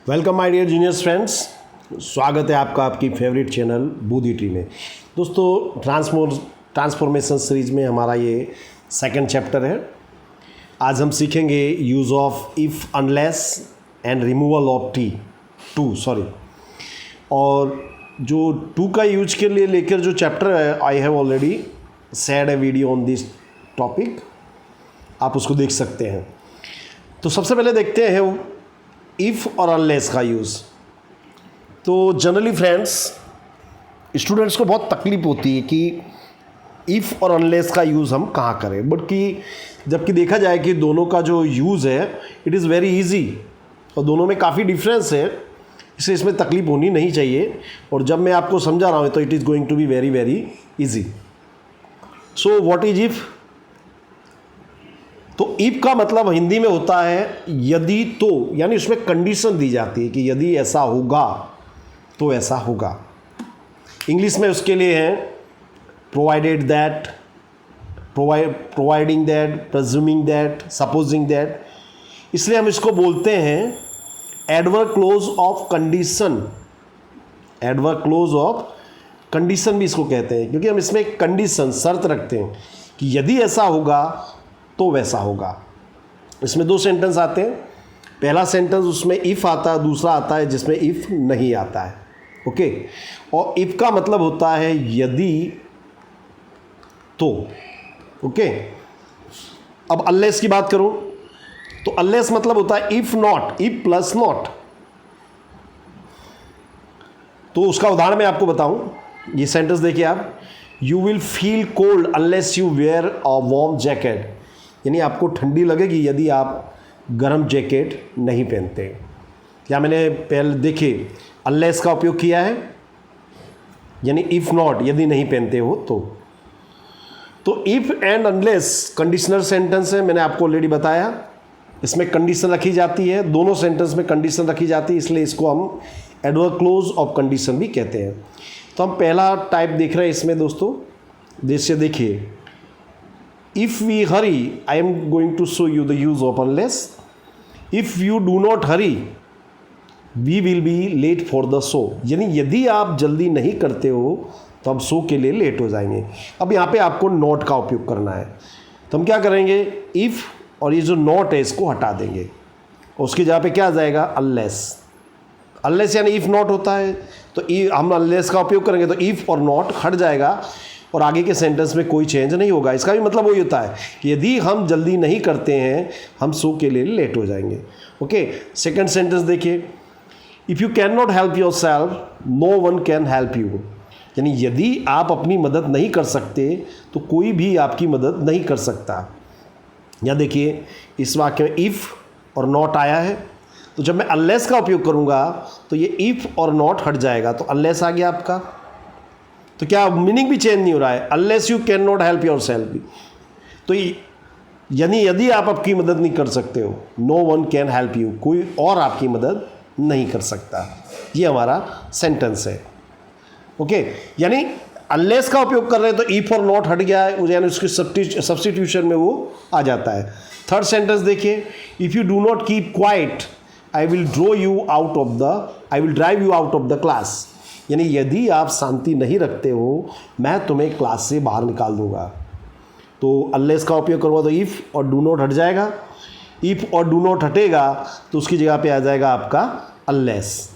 Welcome my dear juniors friends. स्वागत है आपका आपकी फेवरेट चैनल बूदी ट्री में। दोस्तों ट्रांसफॉर्मेशन सीरीज में हमारा ये सेकंड चैप्टर है। आज हम सीखेंगे use of if unless and removal of too और जो टू का यूज के लिए लेकर जो चैप्टर है, आई have already said A video on this topic, आप उसको देख सकते हैं। तो सबसे पहले देखते हैं इफ़ और अनलेस का यूज़। तो जनरली फ्रेंड्स, स्टूडेंट्स को बहुत तकलीफ होती है कि इफ़ और अनलेस का यूज़ हम कहाँ करें, जबकि देखा जाए कि दोनों का जो यूज़ है इट इज़ वेरी इजी और दोनों में काफ़ी डिफरेंस है, इसलिए इसमें तकलीफ होनी नहीं चाहिए। और जब मैं आपको समझा रहा हूँ तो it is going to be very very easy. So what is if? तो इफ़ का मतलब हिंदी में होता है यदि तो, यानी उसमें कंडीशन दी जाती है कि यदि ऐसा होगा तो ऐसा होगा। इंग्लिश में उसके लिए है provided that, providing that, presuming that, supposing that. इसलिए हम इसको बोलते हैं adverb clause of condition. Adverb clause of condition भी इसको कहते हैं, क्योंकि हम इसमें कंडीशन, शर्त रखते हैं कि यदि ऐसा होगा तो वैसा होगा। इसमें दो सेंटेंस आते हैं। पहला सेंटेंस उसमें इफ़ आता है, दूसरा आता है जिसमें इफ़ नहीं आता है। ओके, और इफ़ का मतलब होता है यदि तो। ओके, अब अनलेस की बात करूं तो अनलेस मतलब होता है if not, if plus not. तो उसका उदाहरण मैं आपको बताऊं, ये सेंटेंस देखिए आप, you will feel cold unless you wear a warm jacket. यानी आपको ठंडी लगेगी यदि आप गर्म जैकेट नहीं पहनते। या मैंने पहले देखिए अनलेस का उपयोग किया है, यानी इफ़ नॉट, यदि नहीं पहनते हो तो if and unless conditional sentence है, मैंने आपको ऑलरेडी बताया। इसमें कंडीशन रखी जाती है, दोनों सेंटेंस में कंडीशन रखी जाती है, इसलिए इसको हम एडवर्ब क्लोज ऑफ कंडीशन भी कहते हैं। तो हम पहला टाइप देख रहे हैं इसमें दोस्तों। जैसे देखिए, if we hurry, I am going to show you the use of unless. If you do not hurry, we will be late for the show. यानी यदि आप जल्दी नहीं करते हो तो हम शो के लिए लेट हो जाएंगे। अब यहाँ पे आपको नॉट का उपयोग करना है, तो हम क्या करेंगे, इफ़ और ये जो नॉट है इसको हटा देंगे और उसकी जगह पे क्या आ जाएगा, अनलेस। अनलेस यानी इफ़ नॉट होता है, तो हम अनलेस का उपयोग करेंगे तो इफ़ और नॉट हट जाएगा और आगे के सेंटेंस में कोई चेंज नहीं होगा। इसका भी मतलब वही होता है कि यदि हम जल्दी नहीं करते हैं हम शो के लिए लेट हो जाएंगे। ओके, सेकंड सेंटेंस देखिए, if you can not help yourself no one can help you. यानी यदि आप अपनी मदद नहीं कर सकते तो कोई भी आपकी मदद नहीं कर सकता। या देखिए इस वाक्य में इफ़ और नॉट आया है, तो जब मैं अनलेस का उपयोग करूँगा तो ये इफ़ और नॉट हट जाएगा, तो अनलेस आ गया आपका। तो क्या मीनिंग भी चेंज नहीं हो रहा है, unless you can not help your self. तो यानी यदि आप आपकी मदद नहीं कर सकते हो, no one can help you, कोई और आपकी मदद नहीं कर सकता। ये हमारा सेंटेंस है। ओके, यानी अनलेस का उपयोग कर रहे हैं तो इफ और नॉट हट गया है, यानी उसकी सब्स्टिट्यूशन में वो आ जाता है। थर्ड सेंटेंस देखिए, if you do not keep quiet I will drive you out of the class. यानी यदि आप शांति नहीं रखते हो मैं तुम्हें क्लास से बाहर निकाल दूंगा। तो अनलेस का उपयोग करूँगा तो इफ़ और डू नॉट हट जाएगा, इफ़ और डू नॉट हटेगा तो उसकी जगह पे आ जाएगा आपका अनलेस।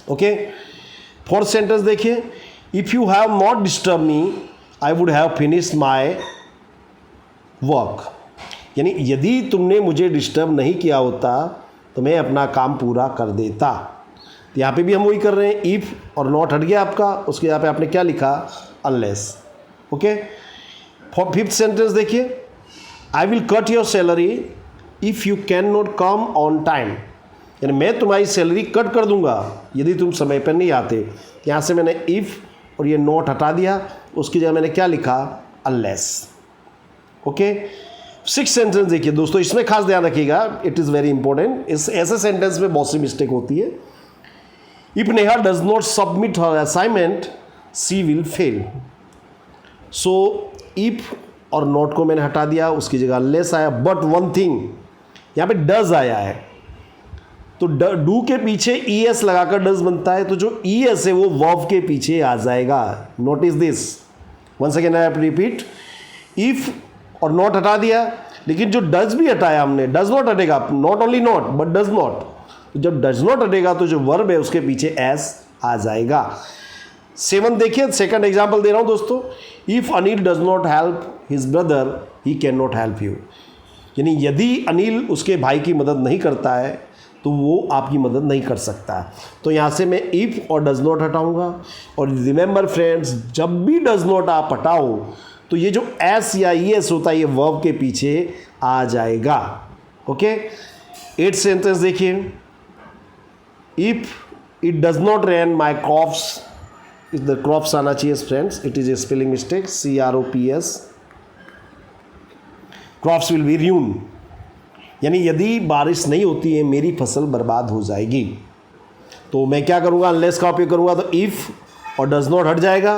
ओके, फोर्थ सेंटेंस देखिए, if you have not disturb me I would have finished my work. यानी यदि तुमने मुझे डिस्टर्ब नहीं किया होता तो मैं अपना काम पूरा कर देता। तो यहाँ पे भी हम वही कर रहे हैं, इफ़ और नॉट हट गया आपका, उसके यहाँ पे आपने क्या लिखा, अनलेस। ओके, फिफ्थ सेंटेंस देखिए, I will cut your salary if you can not come on time. यानी मैं तुम्हारी सैलरी कट कर दूंगा यदि तुम समय पर नहीं आते। यहाँ से मैंने इफ़ और ये नॉट हटा दिया, उसकी जगह मैंने क्या लिखा, अनलेस। ओके, सिक्स सेंटेंस देखिए दोस्तों, इसमें खास ध्यान रखिएगा, इट इज़ वेरी इंपॉर्टेंट। इस ऐसे सेंटेंस में बहुत सी मिस्टेक होती है। If Neha does not submit her assignment, she will fail. So if और not को मैंने हटा दिया, उसकी जगह less आया, but one thing, यहाँ पे does आया है। तो डू के पीछे ई एस लगाकर डज बनता है, तो जो ई एस है वो वर्ब के पीछे आ जाएगा। Notice this, once again I repeat, if और नॉट हटा दिया, लेकिन जो डज भी हटाया हमने, डज नॉट हटेगा, not only not but does not. तो जब डज नॉट हटेगा तो जो वर्ब है उसके पीछे एस आ जाएगा। 7 देखिए, सेकंड एग्जांपल दे रहा हूं दोस्तों, if Anil does not help his brother he can not help you. यानी यदि अनिल उसके भाई की मदद नहीं करता है तो वो आपकी मदद नहीं कर सकता। तो यहाँ से मैं इफ और डज नॉट हटाऊंगा। और रिमेंबर फ्रेंड्स, जब भी डज नॉट आप हटाओ तो ये जो एस या ई एस होता है ये वर्ब के पीछे आ जाएगा। ओके, 8th सेंटेंस देखिए, if it does not rain my crops, इस द क्रॉप्स आना चाहिए friends, it is a spelling mistake, CROPS, crops will be ruin. यानी यदि बारिश नहीं होती है मेरी फसल बर्बाद हो जाएगी। तो मैं क्या करूँगा, अनलेस का उपयोग करूँगा, तो इफ़ और डज नॉट हट जाएगा।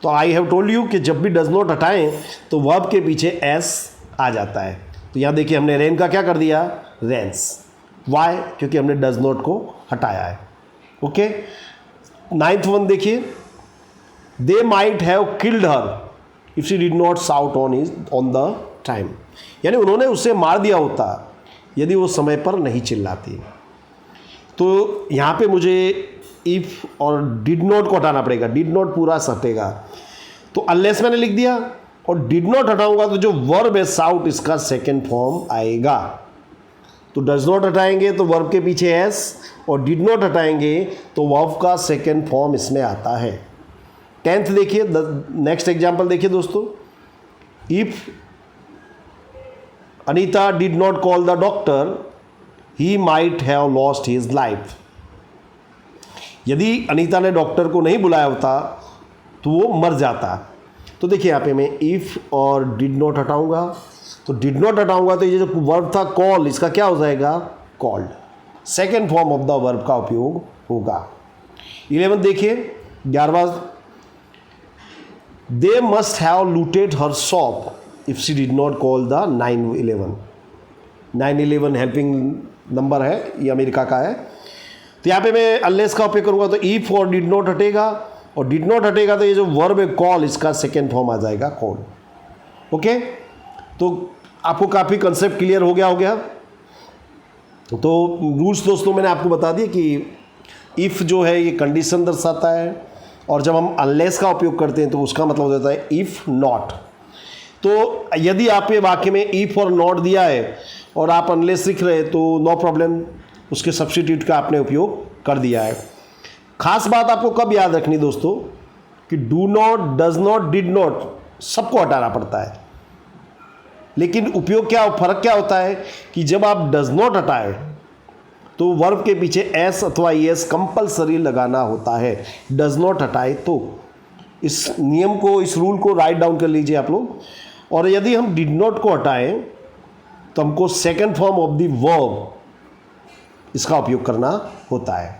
तो आई हैव टोल्ड यू कि जब भी डज नॉट हटाएं तो वर्ब के पीछे एस आ जाता है। तो यहाँ देखिए हमने रेन का क्या कर दिया, रेन्स। वाई? क्योंकि हमने डज नॉट को हटाया है। ओके, 9th वन देखिए, they might have killed her if she did not shout on the time. यानी उन्होंने उसे मार दिया होता यदि वो समय पर नहीं चिल्लाती। तो यहाँ पे मुझे इफ और डिड नॉट को हटाना पड़ेगा, डिड नॉट पूरा सटेगा। तो अनलेस मैंने लिख दिया और डिड नॉट हटाऊंगा तो जो वर्ब है शाउट, इसका सेकेंड फॉर्म आएगा। तो डज नॉट हटाएंगे तो वर्ब के पीछे एस, और डिड नॉट हटाएंगे तो वर्ब का सेकेंड फॉर्म इसमें आता है। 10th देखिए, नेक्स्ट एग्जाम्पल देखिए दोस्तों, if Anita did not call the doctor he might have lost his life. यदि अनीता ने डॉक्टर को नहीं बुलाया होता तो वो मर जाता। तो देखिए यहाँ पे मैं इफ़ और डिड नॉट हटाऊंगा, तो डिड नॉट हटाऊंगा तो ये जो वर्ब था कॉल, इसका क्या हो जाएगा, called. Second form of the verb का उपयोग होगा। 11 देखिए, 11वां, they must have looted her shop if she did not call the 911। 911 helping number है, ये अमेरिका का है। तो यहाँ पे मैं अनलेस का उपयोग करूँगा तो इफ और डिड नॉट हटेगा, और डिड नॉट हटेगा तो ये जो वर्ब है कॉल, इसका सेकेंड फॉर्म आ जाएगा कॉल। ओके, तो आपको काफ़ी कंसेप्ट क्लियर हो गया। तो रूल्स दोस्तों मैंने आपको बता दिया कि इफ़ जो है ये कंडीशन दर्शाता है, और जब हम अनलेस का उपयोग करते हैं तो उसका मतलब हो जाता है इफ़ नॉट। तो यदि आप ये वाक्य में इफ़ और नॉट दिया है और आप अनलेस लिख रहे तो नो प्रॉब्लम, उसके सब्स्टिट्यूट का आपने उपयोग कर दिया है। खास बात आपको कब याद रखनी दोस्तों, कि do not, does not, did not सबको हटाना पड़ता है, लेकिन उपयोग क्या, फर्क क्या होता है कि जब आप डज नॉट हटाए तो वर्ब के पीछे एस अथवा एस कंपलसरी लगाना होता है। डज नॉट हटाए तो इस नियम को, इस रूल को राइट डाउन कर लीजिए आप लोग। और यदि हम डिड नॉट को हटाएं तो हमको second form of the verb, इसका उपयोग करना होता है।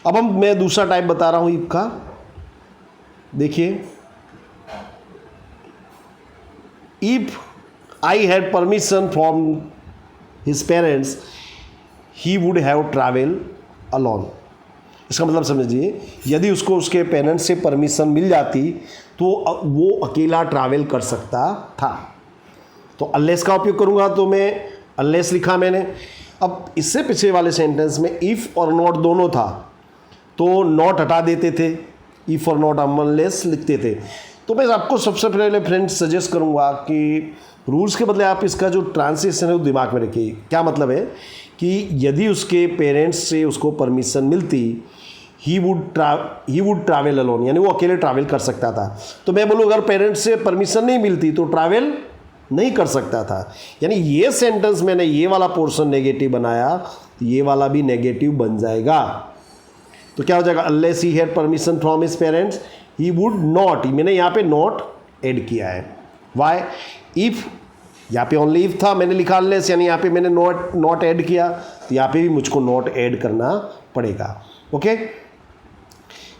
अब मैं दूसरा टाइप बता रहा हूं इफ का। देखिए, if I had permission from his parents he would have travel alone. इसका मतलब समझिए, यदि उसको उसके पेरेंट्स से परमिशन मिल जाती तो वो अकेला ट्रैवल कर सकता था। तो अनलेस का उपयोग करूंगा, तो मैं अनलेस लिखा मैंने। अब इससे पीछे वाले सेंटेंस में इफ़ और नॉट दोनों था, तो नॉट हटा देते थे, इफ़ और नॉट हम अनलेस लिखते थे। तो मैं आपको सबसे पहले फ्रेंड्स सजेस्ट करूंगा कि रूल्स के बदले आप इसका जो ट्रांसलेशन है वो दिमाग में रखिए। क्या मतलब है कि यदि उसके पेरेंट्स से उसको परमिशन मिलती, ही वुड ट्रैवल अलोन, यानी वो अकेले ट्रैवल कर सकता था। तो मैं बोलूँ अगर पेरेंट्स से परमिशन नहीं मिलती तो ट्रैवल नहीं कर सकता था। यानी ये सेंटेंस मैंने ये वाला पोर्शन नेगेटिव बनाया, तो ये वाला भी नेगेटिव बन जाएगा। तो क्या हो जाएगा, unless he had permission from his parents he would not, मैंने यहाँ पे नॉट ऐड किया है। वाई? इफ़, यहाँ पे ओनली इफ था, मैंने लिखा अनलेस, यानी यहाँ पे मैंने नॉट ऐड किया, तो यहाँ पे भी मुझको नॉट ऐड करना पड़ेगा। ओके,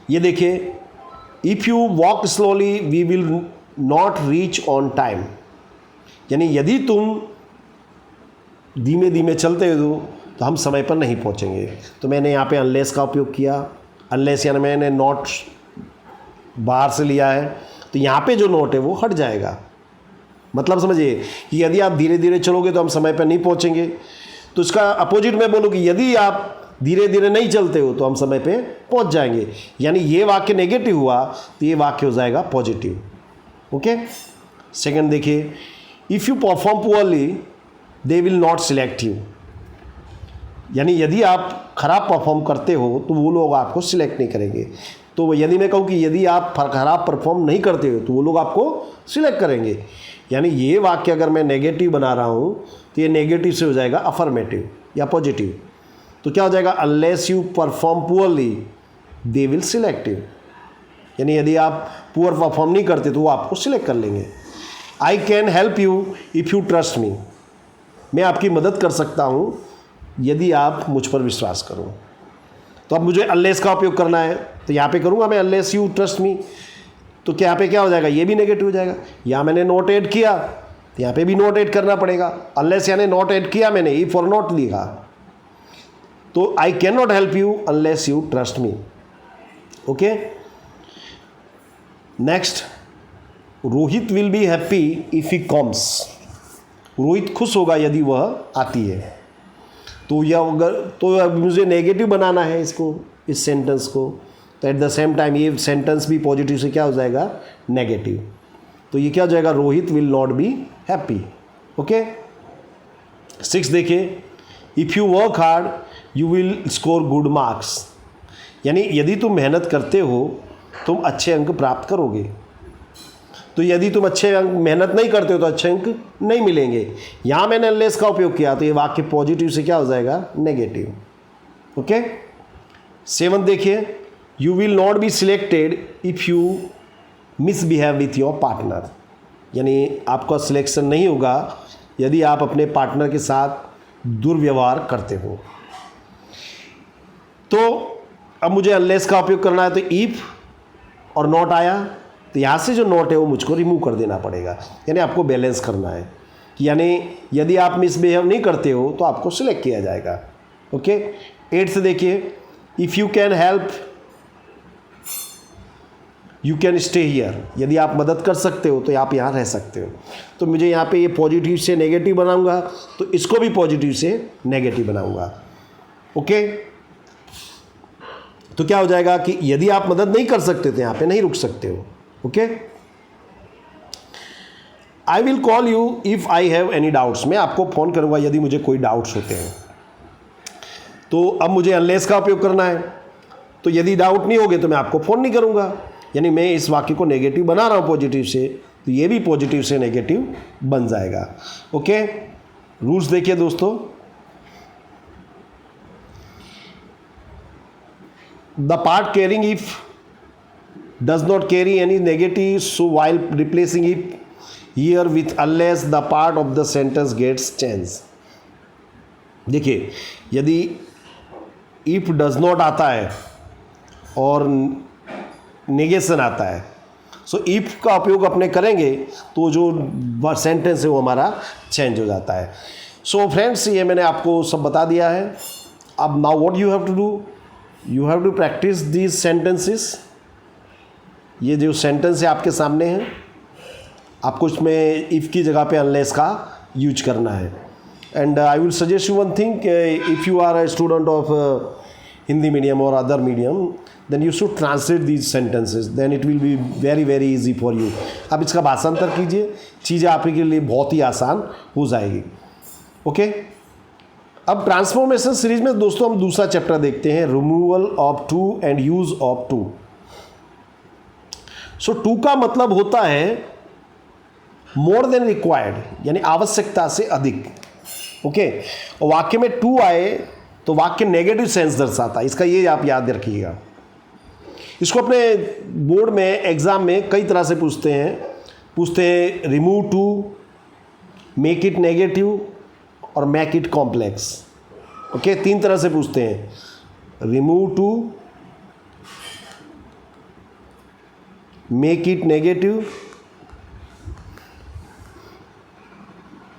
ये देखिए, if you walk slowly we will not reach on time. यानी यदि तुम धीमे धीमे चलते हो तो हम समय पर नहीं पहुंचेंगे। तो मैंने यहाँ पे अनलेस का उपयोग किया। अनलेस यानी मैंने नॉट बाहर से लिया है, तो यहाँ पे जो नोट है वो हट जाएगा। मतलब समझिए कि यदि आप धीरे धीरे चलोगे तो हम समय पर नहीं पहुँचेंगे। तो इसका अपोजिट मैं बोलूँ कि यदि आप धीरे धीरे नहीं चलते हो तो हम समय पे पहुंच जाएंगे। यानी ये वाक्य नेगेटिव हुआ तो ये वाक्य हो जाएगा पॉजिटिव। ओके, सेकंड देखिए, if you perform poorly they will not select you. यानी यदि आप खराब परफॉर्म करते हो तो वो लोग आपको सिलेक्ट नहीं करेंगे। तो यदि मैं कहूँ कि यदि आप खराब परफॉर्म नहीं करते हो तो वो लोग आपको सिलेक्ट करेंगे। यानी ये वाक्य अगर मैं नेगेटिव बना रहा हूँ तो ये नेगेटिव से हो जाएगा अफर्मेटिव या पॉजिटिव। तो क्या हो जाएगा, unless you perform poorly they will select you. यानी यदि आप पुअर परफॉर्म नहीं करते तो वो आपको सिलेक्ट कर लेंगे। I can help you if you trust me. मैं आपकी मदद कर सकता हूँ यदि आप मुझ पर विश्वास करो। तो अब मुझे अनलेस का उपयोग करना है, तो यहाँ पे करूँगा मैं अनलेस यू ट्रस्ट मी। तो क्या यहाँ पे क्या हो जाएगा, ये भी नेगेटिव हो जाएगा। यहाँ मैंने नॉट ऐड किया तो यहाँ पे भी नॉट ऐड करना पड़ेगा। अनलेस यानी नॉट ऐड किया मैंने, इफ और नॉट लिखा। तो आई can not help you unless you trust me. Okay, next, Rohit will be happy if he comes. Rohit खुश होगा यदि वह आती है। तो यह अगर तो अब मुझे नेगेटिव बनाना है इसको, इस सेंटेंस को, तो एट द सेम टाइम ये सेंटेंस भी पॉजिटिव से क्या हो जाएगा, नेगेटिव। तो ये क्या हो जाएगा, Rohit will not be happy. Okay, 6 देखिए, if you work hard you will score good marks. यानी यदि तुम मेहनत करते हो तुम अच्छे अंक प्राप्त करोगे। तो यदि तुम अच्छे अंक मेहनत नहीं करते हो तो अच्छे अंक नहीं मिलेंगे। यहाँ मैंने अनलेस का उपयोग किया तो ये वाक्य पॉजिटिव से क्या हो जाएगा, नेगेटिव। ओके, 7 देखिए, you will not be selected if you misbehave with your partner. यानी आपका सिलेक्शन नहीं होगा यदि आप अपने पार्टनर के साथ दुर्व्यवहार करते हो। तो अब मुझे अनलेस का उपयोग करना है, तो इफ़ और नॉट आया तो यहाँ से जो नॉट है वो मुझको रिमूव कर देना पड़ेगा। यानी आपको बैलेंस करना है कि यानी यदि आप मिसबिहेव नहीं करते हो तो आपको सिलेक्ट किया जाएगा। ओके, 8 से देखिए, if you can help you can stay here. यदि आप मदद कर सकते हो तो आप यहाँ रह सकते हो। तो मुझे यहाँ पे ये पॉजिटिव से नेगेटिव बनाऊंगा तो इसको भी पॉजिटिव से नेगेटिव बनाऊंगा। ओके, तो क्या हो जाएगा कि यदि आप मदद नहीं कर सकते तो यहाँ पे नहीं रुक सकते हो। Okay, I will call you if I have any doubts. मैं आपको फ़ोन करूँगा यदि मुझे कोई डाउट्स होते हैं। तो अब मुझे अनलेस का उपयोग करना है, तो यदि डाउट नहीं होगे तो मैं आपको फ़ोन नहीं करूँगा। यानी मैं इस वाक्य को नेगेटिव बना रहा हूँ पॉजिटिव से, तो ये भी पॉजिटिव से नेगेटिव बन जाएगा। ओके, रूल्स देखिए दोस्तों, the part carrying if does not carry any negative, so while replacing it here with unless the part of the sentence gets changed। देखिए, यदि if does not आता है और नेगेशन आता है, सो if का उपयोग अपने करेंगे तो जो सेंटेंस है वो हमारा चेंज हो जाता है। सो फ्रेंड्स, ये मैंने आपको सब बता दिया है। अब now what you have to do, you have to practice these sentences. ये जो सेंटेंस है आपके सामने है, आपको इसमें इफ़ की जगह पे अनलेस का यूज करना है। And I will suggest you one thing, if you are a student of Hindi medium और other medium, then you should translate these sentences, then it will be very very easy for you. आप इसका भाषांतर कीजिए, चीज़ें आपके लिए बहुत ही आसान हो जाएगी। ओके, अब ट्रांसफॉर्मेशन सीरीज में दोस्तों हम दूसरा चैप्टर देखते हैं, removal of too and use of too. So too का मतलब होता है मोर देन रिक्वायर्ड, यानी आवश्यकता से अधिक। ओके, और वाक्य में टू आए तो वाक्य नेगेटिव सेंस दर्शाता है, इसका ये आप याद रखिएगा। इसको अपने बोर्ड में एग्जाम में कई तरह से पूछते हैं remove too, make it negative और मेक इट कॉम्प्लेक्स। ओके, 3 तरह से पूछते हैं, remove too, make it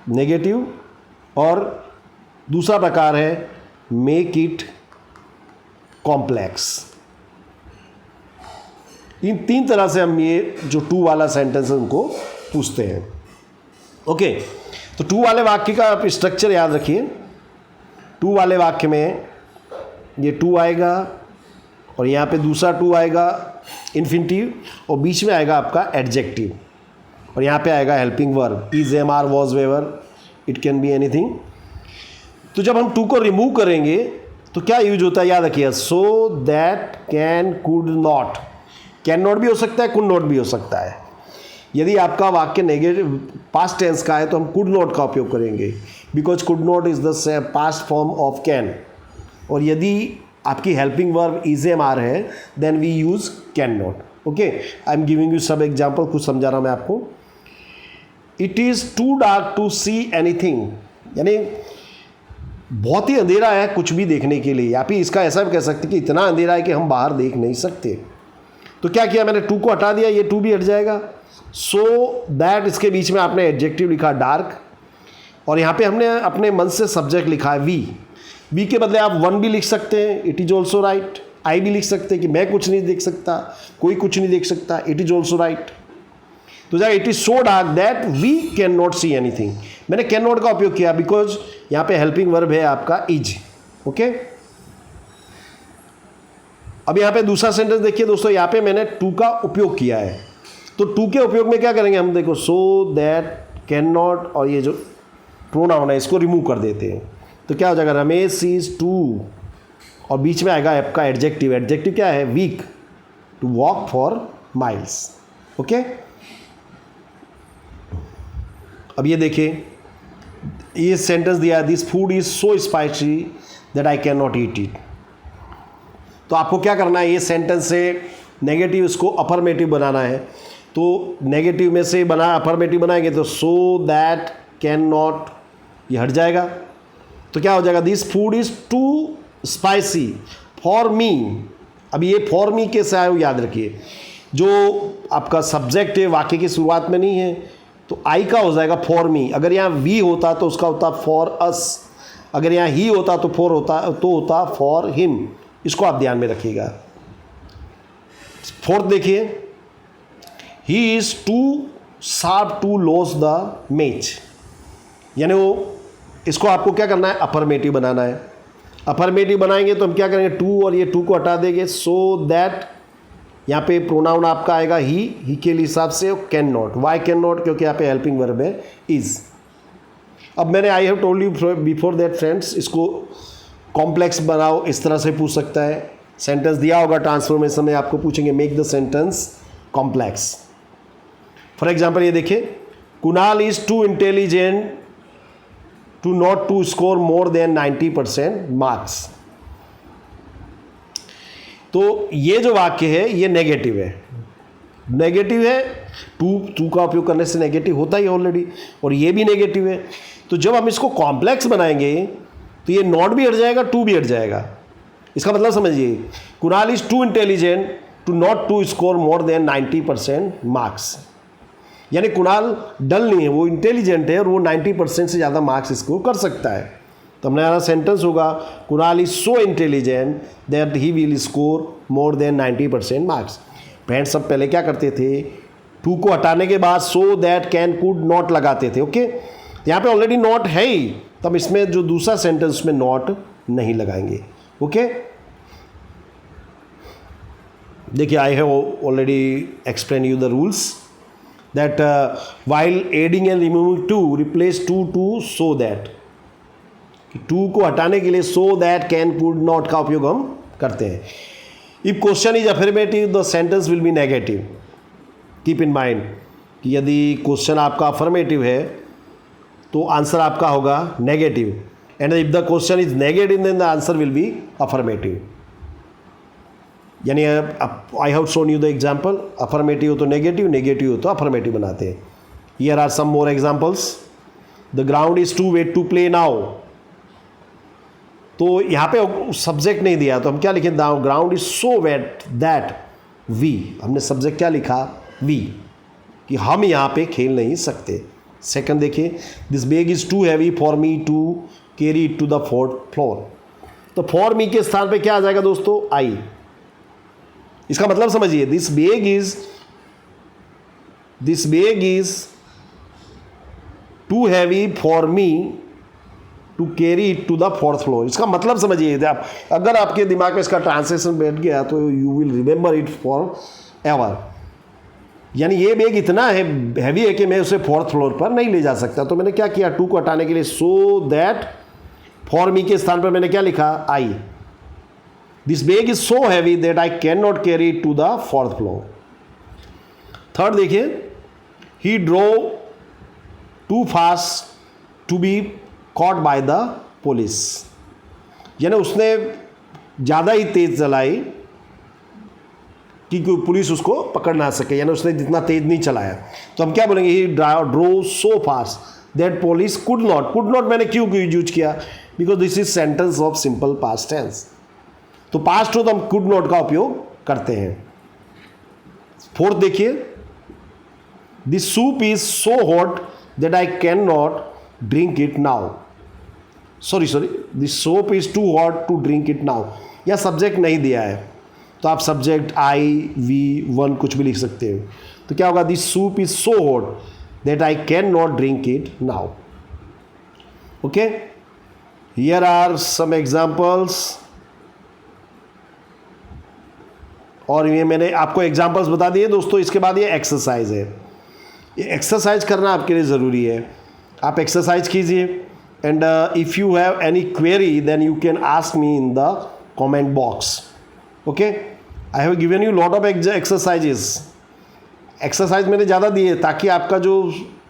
negative और दूसरा प्रकार है मेक इट कॉम्प्लेक्स। इन 3 तरह से हम ये जो टू वाला सेंटेंस है उनको पूछते हैं। ओके, तो टू वाले वाक्य का आप स्ट्रक्चर याद रखिए। टू वाले वाक्य में ये टू आएगा और यहाँ पे दूसरा टू आएगा इन्फिनिटिव, और बीच में आएगा आपका एडजेक्टिव, और यहाँ पे आएगा helping verb is, am, are, was, were, it can be anything. तो जब हम टू को रिमूव करेंगे तो क्या यूज होता है, याद रखिए, सो that, can, could not. Can not भी हो सकता है, कुड नॉट भी हो सकता है। यदि आपका वाक्य नेगेटिव पास्ट टेंस का है तो हम कुड नॉट का उपयोग करेंगे, because could not is the past form of can. और यदि आपकी helping verb is, am, are है, then we use can not. Okay, I am giving you सब एग्जाम्पल, कुछ समझा रहा हूँ मैं आपको। It is too dark to see anything, यानी बहुत ही अंधेरा है कुछ भी देखने के लिए, या फिर इसका ऐसा भी कह सकते कि इतना अंधेरा है कि हम बाहर देख नहीं सकते। तो क्या किया मैंने, टू को हटा दिया, ये टू भी हट जाएगा। सो दैट, इसके बीच में आपने एडजेक्टिव लिखा डार्क, और यहाँ पे हमने अपने मन से सब्जेक्ट लिखा है वी। वी के बदले आप वन भी लिख सकते हैं, इट इज़ ऑल्सो राइट। आई भी लिख सकते हैं कि मैं कुछ नहीं देख सकता, कोई कुछ नहीं देख सकता, इट इज़ ऑल्सो राइट। तो जब it is so dark that we can not see anything, मैंने कैन नॉट का उपयोग किया बिकॉज यहाँ पे हेल्पिंग वर्ब है आपका इज। ओके, अब यहाँ पे दूसरा सेंटेंस देखिए दोस्तों, यहाँ पे मैंने टू का उपयोग किया है। तो टू के उपयोग में क्या करेंगे हम, देखो, सो दैट, कैन नॉट, और ये जो प्रोनाउन है इसको रिमूव कर देते हैं। तो क्या हो जाएगा, रमेश इज टू, और बीच में आएगा आपका एडजेक्टिव। एडजेक्टिव क्या है, weak, to walk four miles. Okay, अब ये देखिए, ये सेंटेंस दिया, this food is so spicy that I can not eat it. तो आपको क्या करना है, ये सेंटेंस से नेगेटिव इसको अफर्मेटिव बनाना है। तो नेगेटिव में से बना अफर्मेटिव बनाएंगे तो सो दैट, कैन नॉट, ये हट जाएगा। तो क्या हो जाएगा, this food is too spicy for me. अब ये फॉर मी कैसे आए हो याद रखिए, जो आपका सब्जेक्ट है वाक्य की शुरुआत में नहीं है तो आई का हो जाएगा फॉर मी। अगर यहाँ वी होता तो उसका होता फॉर अस, अगर यहाँ ही होता तो होता फॉर हिम। इसको आप ध्यान में रखिएगा। फोर्थ देखिए, he is too sharp to lose the match, यानी वो, इसको आपको क्या करना है, अफर्मेटिव बनाना है। अफर्मेटिव बनाएंगे तो हम क्या करेंगे, टू और ये टू को हटा देंगे। सो दैट, यहाँ पे प्रोनाउन आपका आएगा ही के हिसाब से, can not. Why can not, क्योंकि यहाँ पे हेल्पिंग वर्ब है इज। अब मैंने I have told you before that friends, इसको कॉम्प्लेक्स बनाओ, इस तरह से पूछ सकता है। सेंटेंस दिया होगा ट्रांसफॉर्मेशन में, आपको पूछेंगे make the sentence complex. For example ये देखिए, Kunal is too intelligent to not to score more than 90% marks. तो ये जो वाक्य है ये नेगेटिव है, नेगेटिव है, टू का उपयोग करने से नेगेटिव होता ही ऑलरेडी, और ये भी नेगेटिव है। तो जब हम इसको कॉम्प्लेक्स बनाएंगे तो ये नॉट भी हट जाएगा, टू भी हट जाएगा। इसका मतलब समझिए, Kunal is too intelligent to not to score more than 90% marks, यानी कुणाल डल नहीं है, वो इंटेलिजेंट है और वो 90% से ज़्यादा मार्क्स स्कोर कर सकता है। तो हमने यहाँ सेंटेंस होगा, Kunal is so intelligent that he will score more than 90% marks. Friends, सब पहले क्या करते थे, टू को हटाने के बाद सो दैट, कैन, कुड, नॉट लगाते थे। ओके, यहाँ पे ऑलरेडी नॉट है ही, तब इसमें जो दूसरा सेंटेंस में नॉट नहीं लगाएंगे। ओके, देखिए, I have already explain you the rules that while adding and removing too replace too so that. Too को हटाने के लिए so that, can, could, not का उपयोग हम करते हैं। If question is affirmative the sentence will be negative. Keep in mind कि यदि क्वेश्चन आपका अफर्मेटिव है तो आंसर आपका होगा negative, and if the question is negative then the answer will be affirmative. यानी I have shown you the example, affirmative हो तो नेगेटिव, नेगेटिव हो तो अफर्मेटिव बनाते हैं। Here are some more examples. The ground is too wet to play now. तो यहाँ पे सब्जेक्ट नहीं दिया तो हम क्या लिखें, the ground is so wet that we, हमने सब्जेक्ट क्या लिखा, वी, कि हम यहाँ पे खेल नहीं सकते। सेकंड देखिए, this bag is too heavy for me to carry it to the fourth floor. तो फॉर मी के स्थान पे क्या आ जाएगा दोस्तों, आई। इसका मतलब समझिए, this bag is too heavy for me to carry it to the fourth floor. इसका मतलब समझिए आप, अगर आपके दिमाग में इसका ट्रांसलेशन बैठ गया तो you will remember it for ever. यानी ये बैग इतना हैवी है कि मैं उसे फोर्थ फ्लोर पर नहीं ले जा सकता। तो मैंने क्या किया, टू को हटाने के लिए, सो दैट फॉर मी के स्थान पर मैंने क्या लिखा, I. This bag is so heavy that I can not carry it to the fourth floor. Third देखिए, he drove too fast to be caught by the police. यानी उसने ज़्यादा ही तेज़ चलाई कि पुलिस उसको पकड़ ना सके, यानी उसने जितना तेज़ नहीं चलाया। तो हम क्या बोलेंगे, he drove so fast that police could not मैंने क्यों यूज किया, because this is sentence of simple past tense. तो पास्ट हो तो हम कुड नॉट का उपयोग करते हैं। फोर्थ देखिए, this soup is so hot that I can not drink it now. Sorry this soup is too hot to drink it now. या सब्जेक्ट नहीं दिया है तो आप सब्जेक्ट आई, वी, वन कुछ भी लिख सकते हो। तो क्या होगा, this soup is so hot that I can not drink it now. Okay, here are some examples. और ये मैंने आपको एग्जाम्पल्स बता दिए दोस्तों। इसके बाद ये एक्सरसाइज है। ये एक्सरसाइज करना आपके लिए ज़रूरी है। आप एक्सरसाइज कीजिए, and if you have any query then you can ask me in the comment box. Okay, I have given you lot of exercises. Exercise मैंने ज़्यादा दिए ताकि आपका जो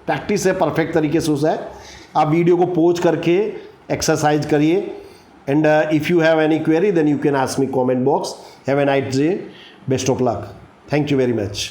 प्रैक्टिस है परफेक्ट तरीके से हो जाए। आप वीडियो को पॉज करके एक्सरसाइज करिए। And if you have any query then you can ask me comment box. Have a nice day, best of luck, thank you very much.